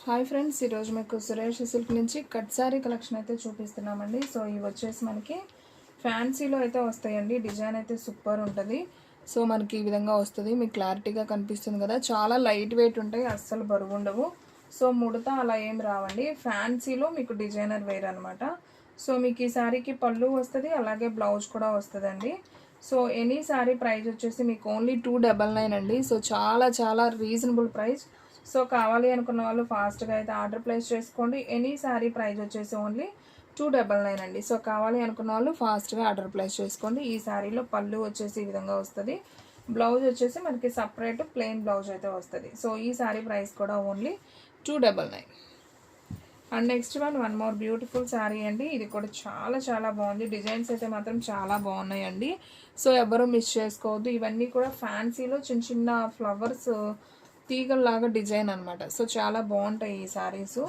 Hi friends, ఈరోజు మీకు Suresh silk నుంచి కట్ సారీ కలెక్షన్ అయితే చూపిస్తున్నామండి. సో ఇవి వచ్చేసి మనకి ఫ్యాన్సీలో అయితే వస్తాయండి. డిజైన్ అయితే సూపర్ ఉంటుంది. సో మనకి ఈ విధంగా వస్తుంది. మీకు క్లారిటీగా కనిపిస్తుంది కదా. చాలా లైట్ వెయిట్ ఉంటాయి, అస్సలు బరువు ఉండవు. సో ముడత అలా ఏం రావండి. ఫ్యాన్సీలో మీకు డిజైనర్ వేర్ అనమాట. సో మీకు ఈ శారీకి పళ్ళు వస్తుంది, అలాగే బ్లౌజ్ కూడా వస్తుందండి. సో ఎనీ శారీ ప్రైస్ వచ్చేసి మీకు ఓన్లీ 299 అండి. సో చాలా చాలా రీజనబుల్ ప్రైస్. సో కావాలి అనుకున్న వాళ్ళు ఫాస్ట్గా అయితే ఆర్డర్ ప్లేస్ చేసుకోండి. ఎనీ శారీ ప్రైస్ వచ్చేసి ఓన్లీ 299 అండి. సో కావాలి అనుకున్న వాళ్ళు ఫాస్ట్గా ఆర్డర్ ప్లేస్ చేసుకోండి. ఈ శారీలో పళ్ళు వచ్చేసి ఈ విధంగా వస్తుంది. బ్లౌజ్ వచ్చేసి మనకి సపరేట్ ప్లెయిన్ బ్లౌజ్ అయితే వస్తుంది. సో ఈ శారీ ప్రైస్ కూడా only 299. And next one more beautiful sari అండి. ఇది కూడా చాలా చాలా బాగుంది. డిజైన్స్ అయితే మాత్రం చాలా బాగున్నాయండి. సో ఎవరు మిస్ చేసుకోవద్దు. ఇవన్నీ కూడా ఫ్యాన్సీలో చిన్న చిన్న ఫ్లవర్స్ తీగల్లాగా డిజైన్ అనమాట. సో చాలా బాగుంటాయి ఈ శారీస్.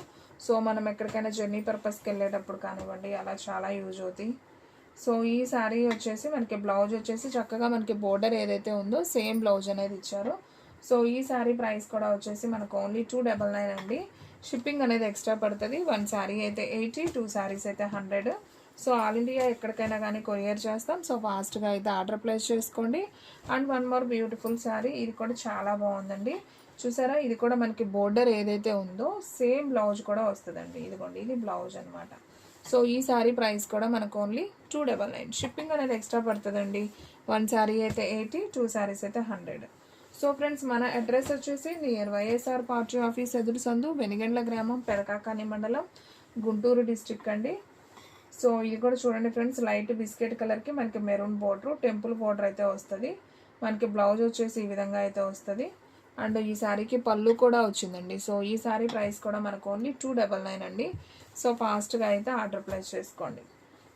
సో మనం ఎక్కడికైనా జర్నీ పర్పస్కి వెళ్ళేటప్పుడు కానివ్వండి, అలా చాలా యూజ్ అవుతాయి. సో ఈ శారీ వచ్చేసి మనకి బ్లౌజ్ వచ్చేసి చక్కగా మనకి బోర్డర్ ఏదైతే ఉందో సేమ్ బ్లౌజ్ అనేది ఇచ్చారు. సో ఈ శారీ ప్రైస్ కూడా వచ్చేసి మనకు ఓన్లీ 299 అండి. షిప్పింగ్ అనేది ఎక్స్ట్రా పడుతుంది. 1 శారీ అయితే 80, 2 శారీస్ అయితే 100. సో ఆల్ ఇండియా ఎక్కడికైనా కానీ కొరియర్ చేస్తాం. సో ఫాస్ట్గా అయితే ఆర్డర్ ప్లేస్ చేసుకోండి. And one more beautiful sari, ఇది కూడా చాలా బాగుందండి. చూసారా, ఇది కూడా మనకి బోర్డర్ ఏదైతే ఉందో సేమ్ బ్లౌజ్ కూడా వస్తుందండి. ఇదిగోండి, ఇది బ్లౌజ్ అనమాట. సో ఈ శారీ ప్రైస్ కూడా మనకు ఓన్లీ 299. షిప్పింగ్ అనేది ఎక్స్ట్రా పడుతుందండి. 1 శారీ అయితే 80, 2 శారీస్ అయితే 100. సో ఫ్రెండ్స్, మన అడ్రస్ వచ్చేసి నియర్ వైఎస్ఆర్ పార్టీ ఆఫీస్ ఎదురు సందు, వెనిగండ్ల గ్రామం, పెదకాకాని మండలం, గుంటూరు డిస్ట్రిక్ట్ అండి. సో ఇది కూడా చూడండి ఫ్రెండ్స్, లైట్ బిస్కెట్ కలర్కి మనకి మెరూన్ బోర్డర్, టెంపుల్ బోర్డర్ అయితే వస్తుంది. మనకి బ్లౌజ్ వచ్చేసి ఈ విధంగా అయితే వస్తుంది. అండ్ ఈ శారీకి పళ్ళు కూడా వచ్చిందండి. సో ఈ శారీ ప్రైస్ కూడా మనకు ఓన్లీ 299 అండి. సో ఫాస్ట్గా అయితే ఆర్డర్ ప్లేస్ చేసుకోండి.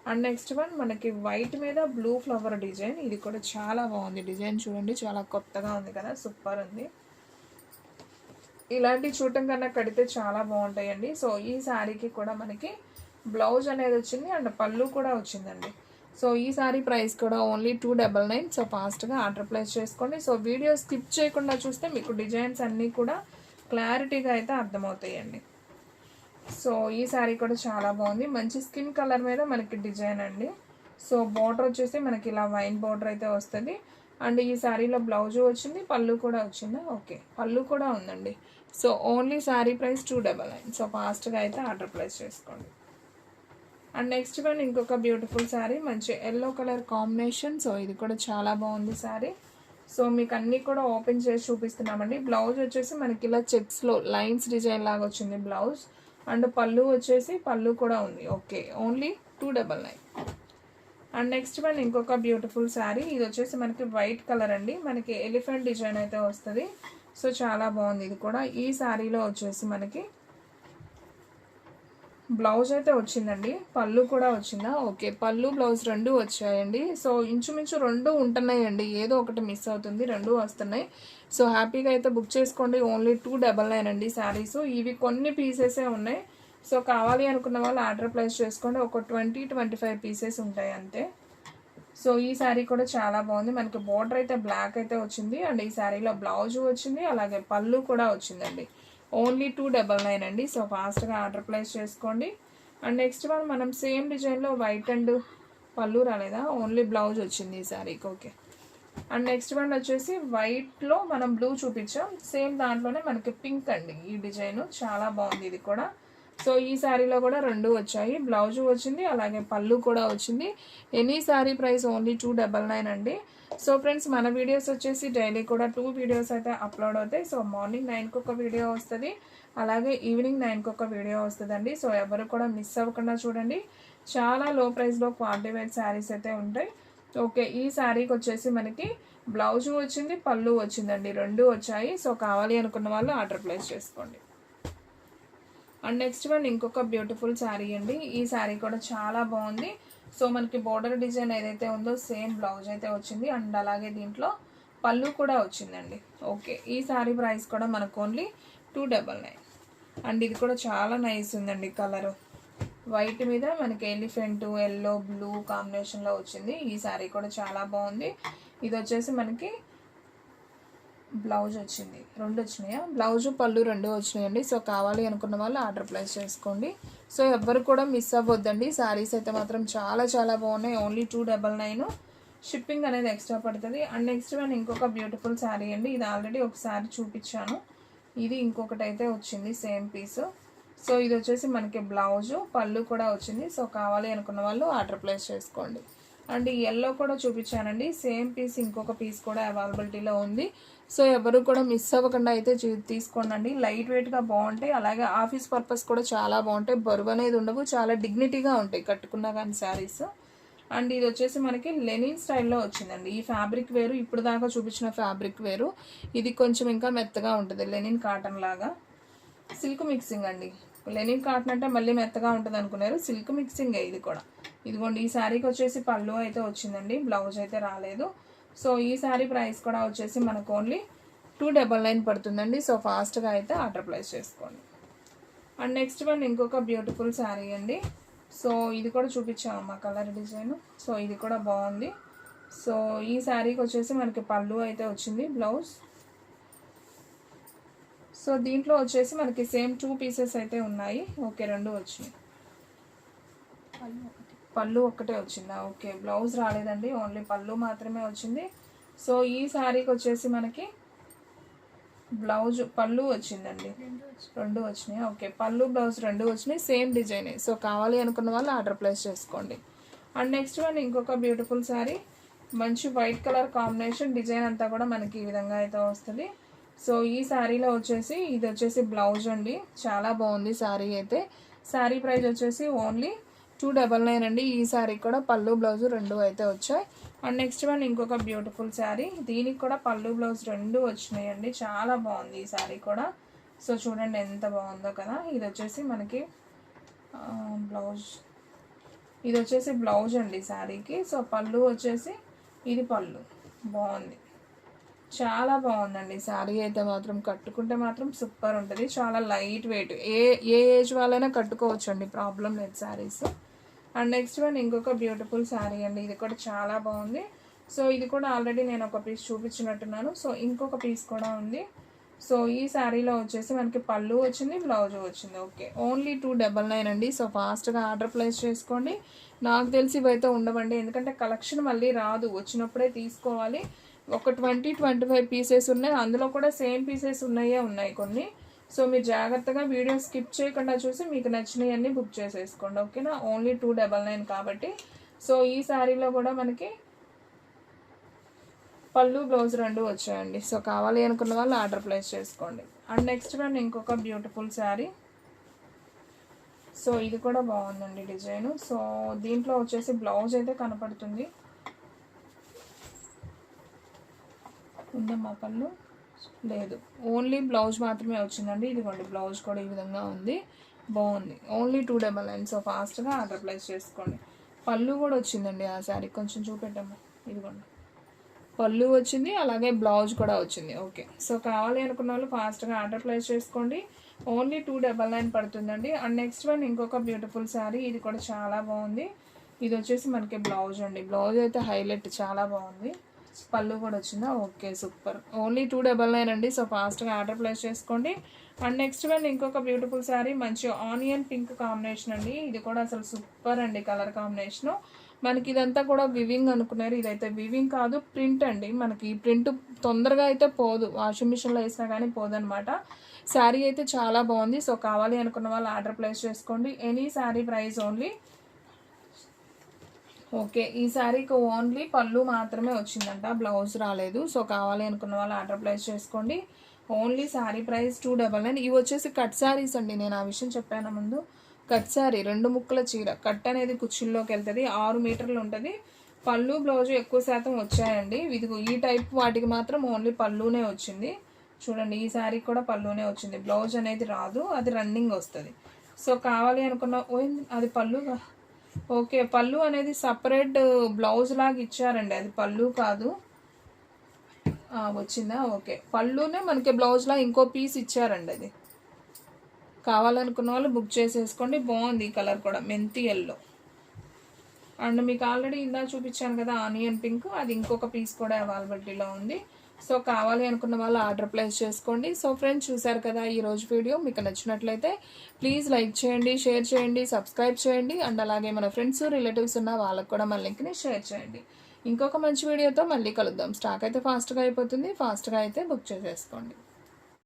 అండ్ నెక్స్ట్ వన్ మనకి వైట్ మీద బ్లూ ఫ్లవర్ డిజైన్. ఇది కూడా చాలా బాగుంది. డిజైన్ చూడండి, చాలా కొత్తగా ఉంది కదా, సూపర్ ఉంది. ఇలాంటి చూడటం కన్నా కడితే చాలా బాగుంటాయండి. సో ఈ శారీకి కూడా మనకి బ్లౌజ్ అనేది వచ్చింది అండ్ పళ్ళు కూడా వచ్చిందండి. సో ఈ సారీ ప్రైస్ కూడా ఓన్లీ 299. సో ఫాస్ట్గా ఆర్డర్ ప్లేస్ చేసుకోండి. సో వీడియో స్కిప్ చేయకుండా చూస్తే మీకు డిజైన్స్ అన్నీ కూడా క్లారిటీగా అయితే అర్థమవుతాయండి. సో ఈ శారీ కూడా చాలా బాగుంది. మంచి స్కిన్ కలర్ మీద మనకి డిజైన్ అండి. సో బార్డర్ వచ్చేసి మనకి ఇలా వైన్ బార్డర్ అయితే వస్తుంది. అండ్ ఈ శారీలో బ్లౌజు వచ్చింది, పళ్ళు కూడా వచ్చిందా? ఓకే, పళ్ళు కూడా ఉందండి. So only sari price 299. So ఫాస్ట్గా అయితే ఆర్డర్ ప్లేస్ చేసుకోండి. అండ్ నెక్స్ట్ వన్ ఇంకొక బ్యూటిఫుల్ శారీ, మంచి ఎల్లో కలర్ కాంబినేషన్. సో ఇది కూడా చాలా బాగుంది శారీ. సో మీకు అన్నీ కూడా ఓపెన్ చేసి చూపిస్తున్నామండి. బ్లౌజ్ వచ్చేసి మనకి ఇలా చెక్స్లో లైన్స్ డిజైన్ లాగా వచ్చింది బ్లౌజ్. అండ్ పళ్ళు వచ్చేసి పళ్ళు కూడా ఉంది. Okay, only 299. And next one ఇంకొక బ్యూటిఫుల్ శారీ. ఇది వచ్చేసి మనకి వైట్ కలర్ అండి. మనకి ఎలిఫెంట్ డిజైన్ అయితే వస్తుంది. సో చాలా బాగుంది. ఇది కూడా ఈ శారీలో వచ్చేసి మనకి బ్లౌజ్ అయితే వచ్చిందండి, పళ్ళు కూడా వచ్చిందా? ఓకే, పళ్ళు బ్లౌజ్ రెండు వచ్చాయండి. సో ఇంచుమించు రెండు ఉంటున్నాయండి, ఏదో ఒకటి మిస్ అవుతుంది, రెండు వస్తున్నాయి. సో హ్యాపీగా అయితే బుక్ చేసుకోండి. ఓన్లీ 299 అండి శారీస్. ఇవి కొన్ని పీసెసే ఉన్నాయి. సో కావాలి అనుకున్న వాళ్ళు ఆర్డర్ ప్లేస్ చేసుకోండి. ఒక 20-25 పీసెస్ ఉంటాయి అంతే. సో ఈ శారీ కూడా చాలా బాగుంది. మనకి బోర్డర్ అయితే బ్లాక్ అయితే వచ్చింది అండ్ ఈ శారీలో బ్లౌజ్ వచ్చింది, అలాగే పళ్ళు కూడా వచ్చిందండి. ఓన్లీ 299 అండి. సో ఫాస్ట్గా ఆర్డర్ ప్లేస్ చేసుకోండి. అండ్ నెక్స్ట్ వన్ మనం సేమ్ డిజైన్లో వైట్ అండ్ పళ్ళు రాలేదా, ఓన్లీ బ్లౌజ్ వచ్చింది ఈ శారీకి. ఓకే. అండ్ నెక్స్ట్ వన్ వచ్చేసి వైట్లో మనం బ్లూ చూపించాం, సేమ్ దాంట్లోనే మనకి పింక్ అండి. ఈ డిజైన్ చాలా బాగుంది ఇది కూడా. సో ఈ శారీలో కూడా రెండు వచ్చాయి, బ్లౌజు వచ్చింది, అలాగే పళ్ళు కూడా వచ్చింది. ఎనీ శారీ ప్రైస్ ఓన్లీ 299 అండి. సో ఫ్రెండ్స్, మన వీడియోస్ వచ్చేసి డైలీ కూడా 2 వీడియోస్ అయితే అప్లోడ్ అవుతాయి. సో మార్నింగ్ 9కి ఒక వీడియో వస్తుంది, అలాగే ఈవినింగ్ 9కి ఒక వీడియో వస్తుందండి. సో ఎవరు కూడా మిస్ అవ్వకుండా చూడండి. చాలా లో ప్రైస్లో క్వాలిటీ వేర్ శారీస్ అయితే ఉంటాయి. ఓకే, ఈ శారీకి వచ్చేసి మనకి బ్లౌజు వచ్చింది, పళ్ళు వచ్చిందండి, రెండు వచ్చాయి. సో కావాలి అనుకున్న వాళ్ళు ఆర్డర్ ప్లేస్ చేసుకోండి. అండ్ నెక్స్ట్ వన్ ఇంకొక బ్యూటిఫుల్ శారీ అండి. ఈ శారీ కూడా చాలా బాగుంది. సో మనకి బోర్డర్ డిజైన్ ఏదైతే ఉందో సేమ్ బ్లౌజ్ అయితే వచ్చింది అండ్ అలాగే దీంట్లో పళ్ళు కూడా వచ్చిందండి. ఓకే, ఈ శారీ ప్రైస్ కూడా మనకు ఓన్లీ 299. అండ్ ఇది కూడా చాలా నైస్ ఉందండి. కలరు వైట్ మీద మనకి ఎలిఫెంట్ ఎల్లో బ్లూ కాంబినేషన్లో వచ్చింది. ఈ శారీ కూడా చాలా బాగుంది. ఇది వచ్చేసి మనకి బ్లౌజ్ వచ్చింది, 2 వచ్చినాయా, బ్లౌజు పళ్ళు 2 వచ్చినాయండి. సో కావాలి అనుకున్న వాళ్ళు ఆర్డర్ ప్లేస్ చేసుకోండి. సో ఎవ్వరు కూడా మిస్ అవ్వద్దండి. శారీస్ అయితే మాత్రం చాలా చాలా బాగున్నాయి. ఓన్లీ 299, షిప్పింగ్ అనేది ఎక్స్ట్రా పడుతుంది. అండ్ నెక్స్ట్ వన్ ఇంకొక బ్యూటిఫుల్ శారీ అండి. ఇది ఆల్రెడీ ఒకసారి చూపించాను, ఇది ఇంకొకటి అయితే వచ్చింది సేమ్ పీస్. సో ఇది వచ్చేసి మనకి బ్లౌజు పళ్ళు కూడా వచ్చింది. సో కావాలి అనుకున్న వాళ్ళు ఆర్డర్ ప్లేస్ చేసుకోండి. అండ్ ఈ ఎల్లో కూడా చూపించానండి, సేమ్ పీస్ ఇంకొక పీస్ కూడా అవైలబిలిటీలో ఉంది. సో ఎవరు కూడా మిస్ అవ్వకుండా అయితే తీసుకోండి. లైట్ వెయిట్గా బాగుంటాయి, అలాగే ఆఫీస్ పర్పస్ కూడా చాలా బాగుంటాయి. బరువు అనేది ఉండవు, చాలా డిగ్నిటీగా ఉంటాయి కట్టుకున్నా కానీ శారీస్. అండ్ ఇది వచ్చేసి మనకి లెనిన్ స్టైల్లో వచ్చిందండి. ఈ ఫ్యాబ్రిక్ వేరు, ఇప్పుడు దాకా చూపించిన ఫ్యాబ్రిక్ వేరు, ఇది కొంచెం ఇంకా మెత్తగా ఉంటుంది, లెనిన్ కాటన్ లాగా. సిల్క్ మిక్సింగ్ అండి, లెనిన్ కాటన్ అంటే మళ్ళీ మెత్తగా ఉంటుంది అనుకున్నారు, సిల్క్ మిక్సింగే ఇది కూడా. ఇదిగోండి, ఈ శారీకి వచ్చేసి పళ్ళు అయితే వచ్చిందండి, బ్లౌజ్ అయితే రాలేదు. సో ఈ శారీ ప్రైస్ కూడా వచ్చేసి మనకు ఓన్లీ 299 పడుతుందండి. సో ఫాస్ట్గా అయితే ఆర్డర్ ప్లేస్ చేసుకోండి. అండ్ నెక్స్ట్ వన్ ఇంకొక బ్యూటిఫుల్ శారీ అండి. సో ఇది కూడా చూపించాము మా కలర్ డిజైన్. సో ఇది కూడా బాగుంది. సో ఈ శారీకి వచ్చేసి మనకి పళ్ళు అయితే వచ్చింది, బ్లౌజ్. సో దీంట్లో వచ్చేసి మనకి సేమ్ 2 పీసెస్ అయితే ఉన్నాయి. ఓకే, 2 వచ్చినాయి, పళ్ళు ఒక్కటే వచ్చిందా? ఓకే, బ్లౌజ్ రాలేదండి, ఓన్లీ పళ్ళు మాత్రమే వచ్చింది. సో ఈ శారీకి వచ్చేసి మనకి బ్లౌజ్ పళ్ళు వచ్చిందండి, 2 వచ్చినాయి. ఓకే, పళ్ళు బ్లౌజ్ 2 వచ్చినాయి, సేమ్ డిజైనే. సో కావాలి అనుకున్న వాళ్ళు ఆర్డర్ ప్లేస్ చేసుకోండి. అండ్ నెక్స్ట్ వన్ ఇంకొక బ్యూటిఫుల్ శారీ, మంచి వైట్ కలర్ కాంబినేషన్, డిజైన్ అంతా కూడా మనకి ఈ విధంగా అయితే వస్తుంది. సో ఈ శారీలో వచ్చేసి ఇది వచ్చేసి బ్లౌజ్ అండి, చాలా బాగుంది శారీ అయితే. శారీ ప్రైస్ వచ్చేసి ఓన్లీ 299 అండి. ఈ శారీ కూడా పళ్ళు బ్లౌజ్ 2 అయితే వచ్చాయి. అండ్ నెక్స్ట్ వన్ ఇంకొక బ్యూటిఫుల్ శారీ, దీనికి కూడా పళ్ళు బ్లౌజ్ 2 వచ్చినాయండి, చాలా బాగుంది ఈ శారీ కూడా. సో చూడండి ఎంత బాగుందో కదా. ఇది వచ్చేసి మనకి బ్లౌజ్, ఇది వచ్చేసి బ్లౌజ్ అండి శారీకి. సో పళ్ళు వచ్చేసి ఇది పళ్ళు, బాగుంది, చాలా బాగుందండి శారీ అయితే మాత్రం. కట్టుకుంటే మాత్రం సూపర్ ఉంటుంది, చాలా లైట్ వెయిట్, ఏ ఏజ్ వాళ్ళైనా కట్టుకోవచ్చు అండి, ప్రాబ్లం లేదు శారీస్. అండ్ నెక్స్ట్ వన్ ఇంకొక బ్యూటిఫుల్ శారీ అండి, ఇది కూడా చాలా బాగుంది. సో ఇది కూడా ఆల్రెడీ నేను ఒక పీస్ చూపించినట్టున్నాను. సో ఇంకొక పీస్ కూడా ఉంది. సో ఈ శారీలో వచ్చేసి మనకి పళ్ళు వచ్చింది, బ్లౌజ్ వచ్చింది. ఓకే, ఓన్లీ 299 అండి. సో ఫాస్ట్గా ఆర్డర్ ప్లేస్ చేసుకోండి. నాకు తెలిసి ఇవైతే ఉండవండి, ఎందుకంటే కలెక్షన్ మళ్ళీ రాదు, వచ్చినప్పుడే తీసుకోవాలి. ఒక 20-25 పీసెస్ ఉన్నాయి, అందులో కూడా సేమ్ పీసెస్ ఉన్నాయి కొన్ని. సో మీరు జాగ్రత్తగా వీడియో స్కిప్ చేయకుండా చూసి మీకు నచ్చినవన్నీ బుక్ చేసేసుకోండి, ఓకేనా. ఓన్లీ 299 కాబట్టి. సో ఈ శారీలో కూడా మనకి పళ్ళు బ్లౌజ్ 2 వచ్చాయండి. సో కావాలి అనుకున్న వాళ్ళు ఆర్డర్ ప్లేస్ చేసుకోండి. అండ్ నెక్స్ట్ వన్ ఇంకొక బ్యూటిఫుల్ శారీ. సో ఇది కూడా బాగుందండి డిజైన్. సో దీంట్లో వచ్చేసి బ్లౌజ్ అయితే కనపడుతుంది, ఉందమ్మా పళ్ళు లేదు, ఓన్లీ బ్లౌజ్ మాత్రమే వచ్చిందండి. ఇదిగోండి, బ్లౌజ్ కూడా ఈ విధంగా ఉంది, బాగుంది, ఓన్లీ 299. సో ఫాస్ట్గా ఆర్డర్ ప్లేస్ చేసుకోండి. పళ్ళు కూడా వచ్చిందండి ఆ శారీ, కొంచెం చూపెట్టమ్మా. ఇదిగోండి, పళ్ళు వచ్చింది, అలాగే బ్లౌజ్ కూడా వచ్చింది. ఓకే, సో కావాలి అనుకున్న వాళ్ళు ఫాస్ట్గా ఆర్డర్ ప్లేస్ చేసుకోండి. ఓన్లీ 299 పడుతుందండి. అండ్ నెక్స్ట్ వన్ ఇంకొక బ్యూటిఫుల్ శారీ, ఇది కూడా చాలా బాగుంది. ఇది వచ్చేసి మనకి బ్లౌజ్ అండి, బ్లౌజ్ అయితే హైలైట్, చాలా బాగుంది. పళ్ళు కూడా వచ్చిందా? ఓకే, సూపర్, ఓన్లీ 299 అండి. సో ఫాస్ట్గా ఆర్డర్ ప్లేస్ చేసుకోండి. అండ్ నెక్స్ట్ వన్ ఇంకొక బ్యూటిఫుల్ శారీ, మంచి ఆనియన్ పింక్ కాంబినేషన్ అండి. ఇది కూడా అసలు సూపర్ అండి కలర్ కాంబినేషను. మనకి ఇదంతా కూడా వివింగ్ అనుకున్నారు, ఇదైతే వివింగ్ కాదు, ప్రింట్ అండి. మనకి ఈ ప్రింట్ తొందరగా అయితే పోదు, వాషింగ్ మిషన్లో వేసినా కానీ పోదనమాట. శారీ అయితే చాలా బాగుంది. సో కావాలి అనుకున్న వాళ్ళు ఆర్డర్ ప్లేస్ చేసుకోండి. Any sari price only. Okay, ఈ శారీకి ఓన్లీ పళ్ళు మాత్రమే వచ్చిందంట, బ్లౌజ్ రాలేదు. సో కావాలి అనుకున్న వాళ్ళు ఆర్డర్ ప్లేస్ చేసుకోండి. Only sari price 299. ఇవి వచ్చేసి కట్ శారీస్ అండి, నేను ఆ విషయం చెప్పాను ముందు. కట్ శారీ, 2 ముక్కల చీర, కట్ అనేది కుర్చీల్లోకి వెళ్తుంది, 6 మీటర్లు ఉంటుంది. పళ్ళు బ్లౌజ్ ఎక్కువ శాతం వచ్చాయండి. ఇది ఈ టైప్ వాటికి మాత్రం ఓన్లీ పళ్ళునే వచ్చింది. చూడండి, ఈ శారీకి కూడా పళ్ళునే వచ్చింది, బ్లౌజ్ అనేది రాదు, అది రన్నింగ్ వస్తుంది. సో కావాలి అనుకున్న అది పళ్ళు, ఓకే, పళ్ళు అనేది సపరేట్ బ్లౌజ్ లాగా ఇచ్చారండి, అది పళ్ళు కాదు. వచ్చిందా? ఓకే, పళ్ళునే మనకి బ్లౌజ్లా ఇంకో పీస్ ఇచ్చారండి, అది కావాలనుకున్న వాళ్ళు బుక్ చేసేసుకోండి. బాగుంది ఈ కలర్ కూడా, మెంతి ఎల్లో. అండ్ మీకు ఆల్రెడీ ఇందా చూపించాను కదా ఆనియన్ పింక్, అది ఇంకొక పీస్ కూడా అవైలబిలిటీలో ఉంది. సో కావాలి అనుకున్న వాళ్ళు ఆర్డర్ ప్లేస్ చేసుకోండి. సో ఫ్రెండ్స్, చూసారు కదా ఈరోజు వీడియో. మీకు నచ్చినట్లయితే ప్లీజ్ లైక్ చేయండి, షేర్ చేయండి, సబ్స్క్రైబ్ చేయండి. అండ్ అలాగే మన ఫ్రెండ్స్ రిలేటివ్స్ ఉన్న వాళ్ళకు కూడా మన లింక్ని షేర్ చేయండి. ఇంకొక మంచి వీడియోతో మళ్ళీ కలుద్దాం. స్టాక్ అయితే ఫాస్ట్గా అయిపోతుంది. ఫాస్ట్గా అయితే బుక్ చేసేసుకోండి.